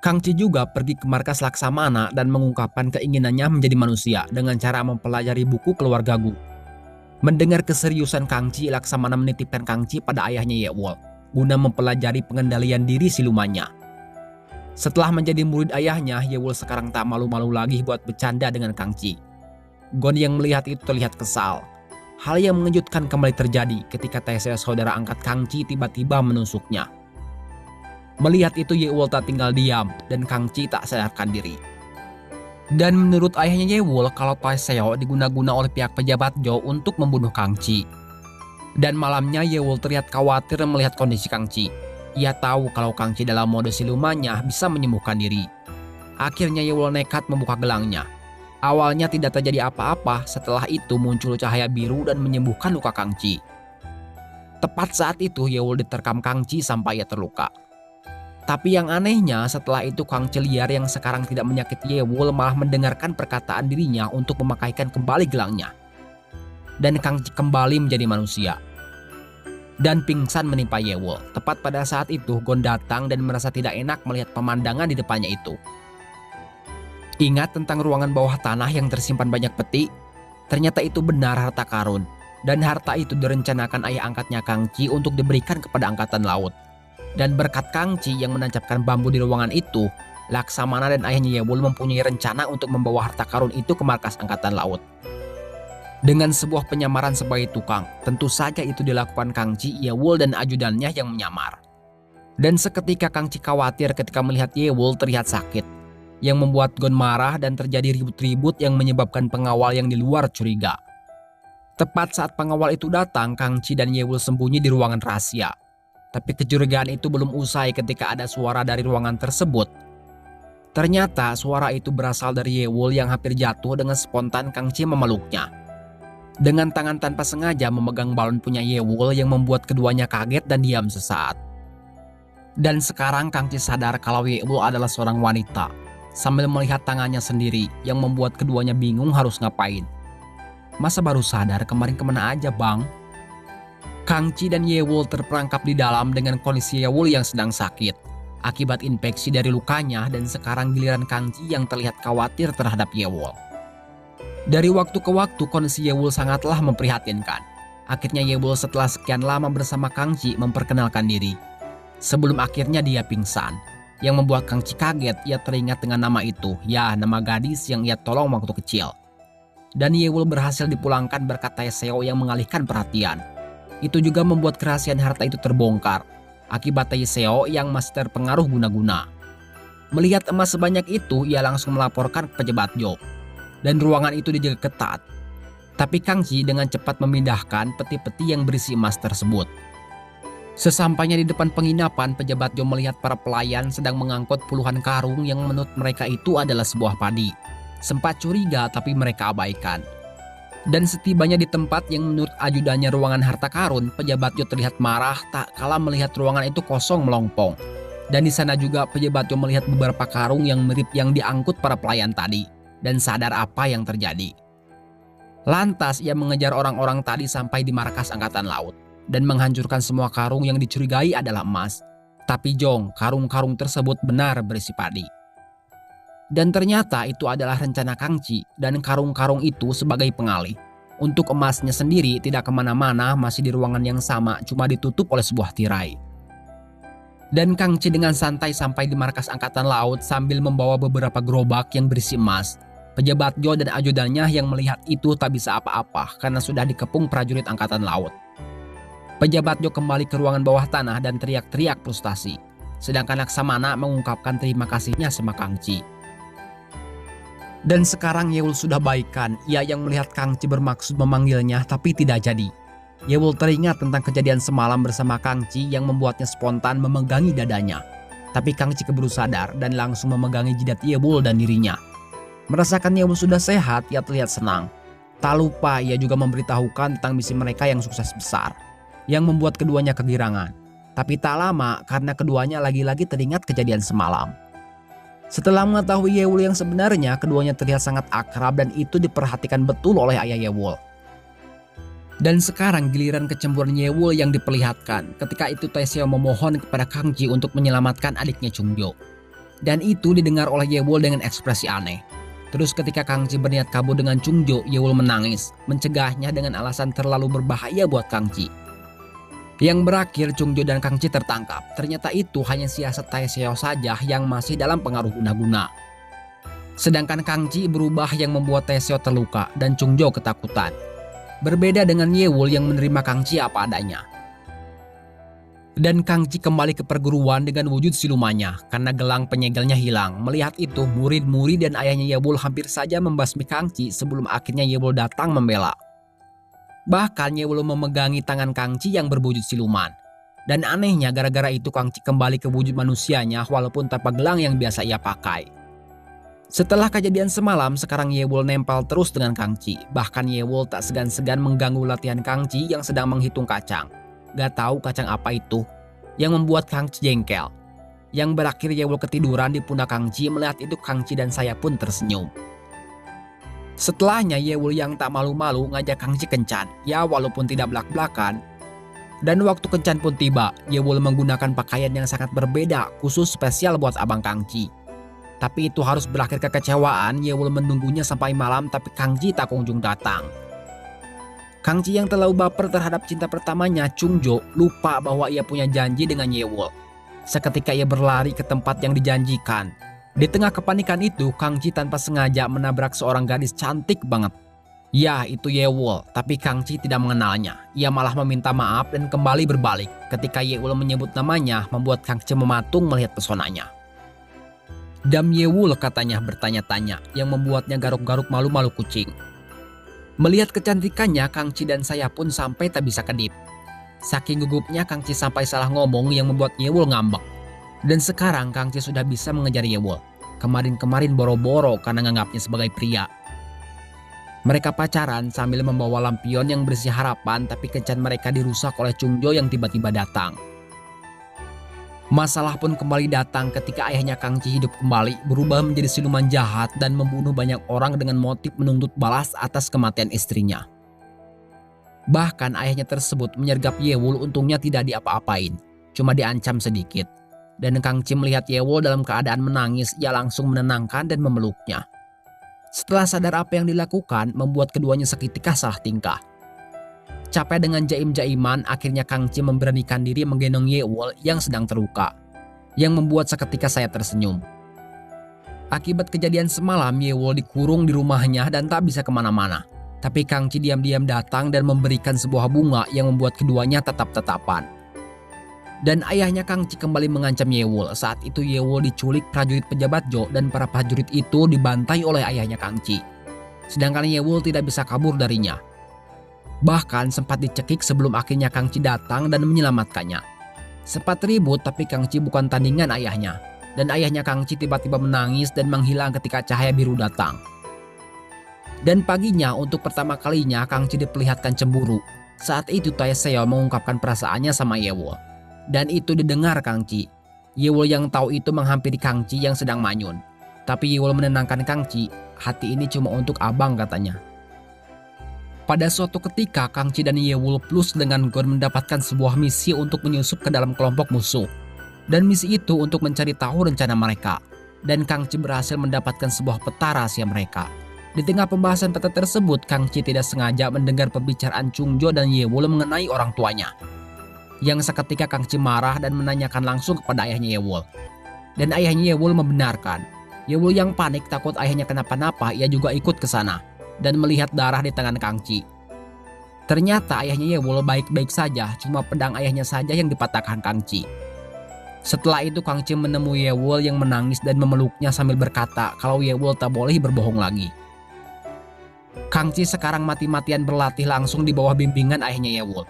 Kang Ci juga pergi ke markas Laksamana dan mengungkapkan keinginannya menjadi manusia dengan cara mempelajari buku keluarga Gu. Mendengar keseriusan Kang Ci, Laksamana menitipkan Kang Ci pada ayahnya Ye-Wol guna mempelajari pengendalian diri silumannya. Setelah menjadi murid ayahnya, Ye-Wol sekarang tak malu-malu lagi buat bercanda dengan Kang Ci. Gon yang melihat itu terlihat kesal. Hal yang mengejutkan kembali terjadi ketika Taeseo saudara angkat Kang Ci tiba-tiba menusuknya. Melihat itu Ye-Wol tak tinggal diam dan Kang Ci tak sadarkan diri. Dan menurut ayahnya Ye-Wol kalau Taeseo diguna-guna oleh pihak pejabat Zhou untuk membunuh Kang Ci. Dan malamnya Ye-Wol terlihat khawatir melihat kondisi Kang Ci. Ia tahu kalau Kang Ci dalam mode silumannya bisa menyembuhkan diri. Akhirnya Ye-Wol nekat membuka gelangnya. Awalnya tidak terjadi apa-apa, setelah itu muncul cahaya biru dan menyembuhkan luka Kang Ci. Tepat saat itu Ye-Wol diterkam Kang Ci sampai ia terluka. Tapi yang anehnya setelah itu Kang Ci liar yang sekarang tidak menyakiti Ye-Wol malah mendengarkan perkataan dirinya untuk memakaikan kembali gelangnya. Dan Kang Ci kembali menjadi manusia. Dan pingsan menimpa Ye-Wol. Tepat pada saat itu Gon datang dan merasa tidak enak melihat pemandangan di depannya itu. Ingat tentang ruangan bawah tanah yang tersimpan banyak peti? Ternyata itu benar harta karun. Dan harta itu direncanakan ayah angkatnya Kang Ci untuk diberikan kepada angkatan laut. Dan berkat Kang Ci yang menancapkan bambu di ruangan itu, Laksamana dan ayahnya Ye-Wol mempunyai rencana untuk membawa harta karun itu ke markas angkatan laut. Dengan sebuah penyamaran sebagai tukang, tentu saja itu dilakukan Kang Ci, Ye-Wol dan ajudannya yang menyamar. Dan seketika Kang Ci khawatir ketika melihat Ye-Wol terlihat sakit, yang membuat Gon marah dan terjadi ribut-ribut yang menyebabkan pengawal yang di luar curiga. Tepat saat pengawal itu datang, Kang Ci dan Ye-Wol sembunyi di ruangan rahasia. Tapi kecurigaan itu belum usai ketika ada suara dari ruangan tersebut. Ternyata suara itu berasal dari Ye-Wol yang hampir jatuh dengan spontan Kang Ci memeluknya. Dengan tangan tanpa sengaja memegang balon punya Ye-Wol yang membuat keduanya kaget dan diam sesaat. Dan sekarang Kang Ci sadar kalau Ye-Wol adalah seorang wanita. Sambil melihat tangannya sendiri yang membuat keduanya bingung harus ngapain. Masa baru sadar kemarin kemana aja bang? Kang Ci dan Ye-Wol terperangkap di dalam dengan kondisi Ye-Wol yang sedang sakit akibat infeksi dari lukanya dan sekarang giliran Kang Ci yang terlihat khawatir terhadap Ye-Wol. Dari waktu ke waktu kondisi Ye-Wol sangatlah memprihatinkan. Akhirnya Ye-Wol setelah sekian lama bersama Kang Ci memperkenalkan diri. Sebelum akhirnya dia pingsan. Yang membuat Kang Ci kaget, ia teringat dengan nama itu, ya nama gadis yang ia tolong waktu kecil. Dan Ye-Wol berhasil dipulangkan berkat Taeseo yang mengalihkan perhatian. Itu juga membuat kerahasiaan harta itu terbongkar, akibat Taeseo yang masih terpengaruh guna-guna. Melihat emas sebanyak itu, ia langsung melaporkan ke pejabat Zhou. Dan ruangan itu dijaga ketat. Tapi Kang Ci dengan cepat memindahkan peti-peti yang berisi emas tersebut. Sesampainya di depan penginapan, pejabat Zhou melihat para pelayan sedang mengangkut puluhan karung yang menurut mereka itu adalah sebuah padi. Sempat curiga tapi mereka abaikan. Dan setibanya di tempat yang menurut ajudannya ruangan harta karun, pejabat Zhou terlihat marah tak kalah melihat ruangan itu kosong melompong. Dan di sana juga pejabat Zhou melihat beberapa karung yang mirip yang diangkut para pelayan tadi dan sadar apa yang terjadi. Lantas ia mengejar orang-orang tadi sampai di markas angkatan laut. Dan menghancurkan semua karung yang dicurigai adalah emas. Tapi jong, karung-karung tersebut benar berisi padi. Dan ternyata itu adalah rencana Kang Ci dan karung-karung itu sebagai pengalih. Untuk emasnya sendiri tidak kemana-mana, masih di ruangan yang sama, cuma ditutup oleh sebuah tirai. Dan Kang Ci dengan santai sampai di markas angkatan laut sambil membawa beberapa gerobak yang berisi emas. Pejabat Zhou dan ajudannya yang melihat itu tak bisa apa-apa karena sudah dikepung prajurit angkatan laut. Pejabat Zhou kembali ke ruangan bawah tanah dan teriak-teriak frustasi. Sedangkan Laksamana mengungkapkan terima kasihnya sama Kang Ci. Dan sekarang Ye-Wol sudah baikan. Ia yang melihat Kang Ci bermaksud memanggilnya tapi tidak jadi. Ye-Wol teringat tentang kejadian semalam bersama Kang Ci yang membuatnya spontan memegangi dadanya. Tapi Kang Ci keburu sadar dan langsung memegangi jidat Ye-Wol dan dirinya. Merasakan Ye-Wol sudah sehat, ia terlihat senang. Tak lupa ia juga memberitahukan tentang misi mereka yang sukses besar. Yang membuat keduanya kegirangan. Tapi tak lama karena keduanya lagi-lagi teringat kejadian semalam. Setelah mengetahui Ye-Wol yang sebenarnya, keduanya terlihat sangat akrab dan itu diperhatikan betul oleh ayah Ye-Wol. Dan sekarang giliran kecemburuan Ye-Wol yang diperlihatkan. Ketika itu Taeseo memohon kepada Kang Ci untuk menyelamatkan adiknya Chungjou. Dan itu didengar oleh Yewol dengan ekspresi aneh. Terus ketika Kang Ji berniat kabur dengan Chung Jo, Yewol menangis, mencegahnya dengan alasan terlalu berbahaya buat Kang Ji. Yang berakhir Chung Jo dan Kang Ji tertangkap. Ternyata itu hanya siasat Tai Seo saja yang masih dalam pengaruh guna-guna. Sedangkan Kang Ji berubah yang membuat Tai Seo terluka dan Chung Jo ketakutan. Berbeda dengan Yewol yang menerima Kang Ji apa adanya. Dan Kang Ji kembali ke perguruan dengan wujud silumannya karena gelang penyegelnya hilang. Melihat itu, murid-murid dan ayahnya Yewol hampir saja membasmi Kang Ji sebelum akhirnya Yewol datang membela. Bahkan Yewol memegangi tangan Kang Ji yang berwujud siluman. Dan anehnya gara-gara itu Kang Ji kembali ke wujud manusianya walaupun tanpa gelang yang biasa ia pakai. Setelah kejadian semalam, sekarang Yewol nempel terus dengan Kang Ji. Bahkan Yewol tak segan-segan mengganggu latihan Kang Ji yang sedang menghitung kacang. Gak tahu kacang apa itu yang membuat Kang Ji jengkel. Yang berakhir Yewol ketiduran di pundak Kang Ji. Melihat itu Kang Ji dan saya pun tersenyum. Setelahnya Yewol yang tak malu-malu ngajak Kang Ji kencan. Ya walaupun tidak belak-belakan. Dan waktu kencan pun tiba. Yewol menggunakan pakaian yang sangat berbeda khusus spesial buat abang Kang Ji. Tapi itu harus berakhir kekecewaan. Yewol menunggunya sampai malam tapi Kang Ji tak kunjung datang. Kang Ji yang terlalu baper terhadap cinta pertamanya, Chung Jo, lupa bahwa ia punya janji dengan Yewol. Seketika ia berlari ke tempat yang dijanjikan. Di tengah kepanikan itu, Kang Ji tanpa sengaja menabrak seorang gadis cantik banget. Ya, itu Yewol, tapi Kang Ji tidak mengenalnya. Ia malah meminta maaf dan kembali berbalik. Ketika Yewol menyebut namanya, membuat Kang Ji mematung melihat pesonanya. Dam Yewol katanya bertanya-tanya, yang membuatnya garuk-garuk malu-malu kucing. Melihat kecantikannya, Kang Ji dan saya pun sampai tak bisa kedip. Saking gugupnya Kang Ji sampai salah ngomong yang membuat Yewol ngambek. Dan sekarang Kang Ji sudah bisa mengejar Yewol. Kemarin-kemarin boro-boro karena nganggapnya sebagai pria. Mereka pacaran sambil membawa lampion yang berisi harapan, tapi kencan mereka dirusak oleh Chung Jo yang tiba-tiba datang. Masalah pun kembali datang ketika ayahnya Kang Ji hidup kembali, berubah menjadi siluman jahat dan membunuh banyak orang dengan motif menuntut balas atas kematian istrinya. Bahkan ayahnya tersebut menyergap Yewol, untungnya tidak diapa-apain, cuma diancam sedikit. Dan Kang Ji melihat Yewol dalam keadaan menangis, ia langsung menenangkan dan memeluknya. Setelah sadar apa yang dilakukan, membuat keduanya seketika salah tingkah. Capek dengan jaim-jaiman, akhirnya Kang Ji memberanikan diri menggendong Yewol yang sedang terluka. Yang membuat seketika saya tersenyum. Akibat kejadian semalam, Yewol dikurung di rumahnya dan tak bisa kemana-mana. Tapi Kang Ji diam-diam datang dan memberikan sebuah bunga yang membuat keduanya tetap-tetapan. Dan ayahnya Kang Ji kembali mengancam Yewol. Saat itu Yewol diculik prajurit pejabat Jo dan para prajurit itu dibantai oleh ayahnya Kang Ji. Sedangkan Yewol tidak bisa kabur darinya. Bahkan sempat dicekik sebelum akhirnya Kang Ji datang dan menyelamatkannya. Sempat ribut tapi Kang Ji bukan tandingan ayahnya. Dan ayahnya Kang Ji tiba-tiba menangis dan menghilang ketika cahaya biru datang. Dan paginya untuk pertama kalinya Kang Ji diperlihatkan cemburu. Saat itu Tai Seo mengungkapkan perasaannya sama Yewol. Dan itu didengar Kang Ji. Yewol yang tahu itu menghampiri Kang Ji yang sedang manyun. Tapi Yewol menenangkan Kang Ji, hati ini cuma untuk abang katanya. Pada suatu ketika Kang Ji dan Yewol plus dengan Gon mendapatkan sebuah misi untuk menyusup ke dalam kelompok musuh. Dan misi itu untuk mencari tahu rencana mereka. Dan Kang Ji berhasil mendapatkan sebuah peta rahasia mereka. Di tengah pembahasan peta tersebut, Kang Ji tidak sengaja mendengar pembicaraan Chung Jo dan Yewol mengenai orang tuanya. Yang seketika Kang Ji marah dan menanyakan langsung kepada ayahnya Yewol. Dan ayahnya Yewol membenarkan. Yewol yang panik takut ayahnya kenapa-napa, ia juga ikut ke sana. Dan melihat darah di tangan Kang Ji. Ternyata ayahnya Yewol baik-baik saja, cuma pedang ayahnya saja yang dipatahkan Kang Ji. Setelah itu Kang Ji menemui Yewol yang menangis dan memeluknya sambil berkata kalau Yewol tak boleh berbohong lagi. Kang Ji sekarang mati-matian berlatih langsung di bawah bimbingan ayahnya Yewol.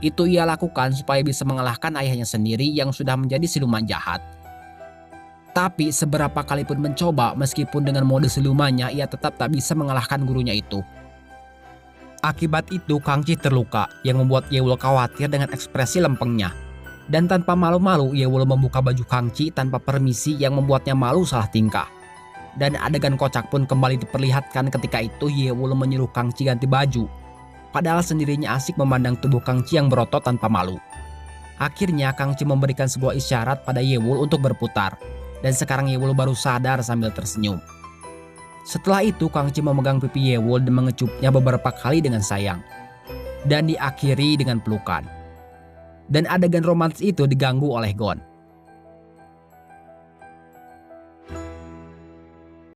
Itu ia lakukan supaya bisa mengalahkan ayahnya sendiri yang sudah menjadi siluman jahat. Tapi seberapa kali pun mencoba, meskipun dengan mode silumannya, ia tetap tak bisa mengalahkan gurunya itu. Akibat itu Kang Ji terluka, yang membuat Yewol khawatir dengan ekspresi lempengnya. Dan tanpa malu-malu, Yewol membuka baju Kang Ji tanpa permisi yang membuatnya malu salah tingkah. Dan adegan kocak pun kembali diperlihatkan ketika itu Yewol menyuruh Kang Ji ganti baju. Padahal sendirinya asik memandang tubuh Kang Ji yang berotot tanpa malu. Akhirnya Kang Ji memberikan sebuah isyarat pada Yewol untuk berputar. Dan sekarang Yewol baru sadar sambil tersenyum. Setelah itu Kang Chi memegang pipi Yewol dan mengecupnya beberapa kali dengan sayang. Dan diakhiri dengan pelukan. Dan adegan romantis itu diganggu oleh Gon.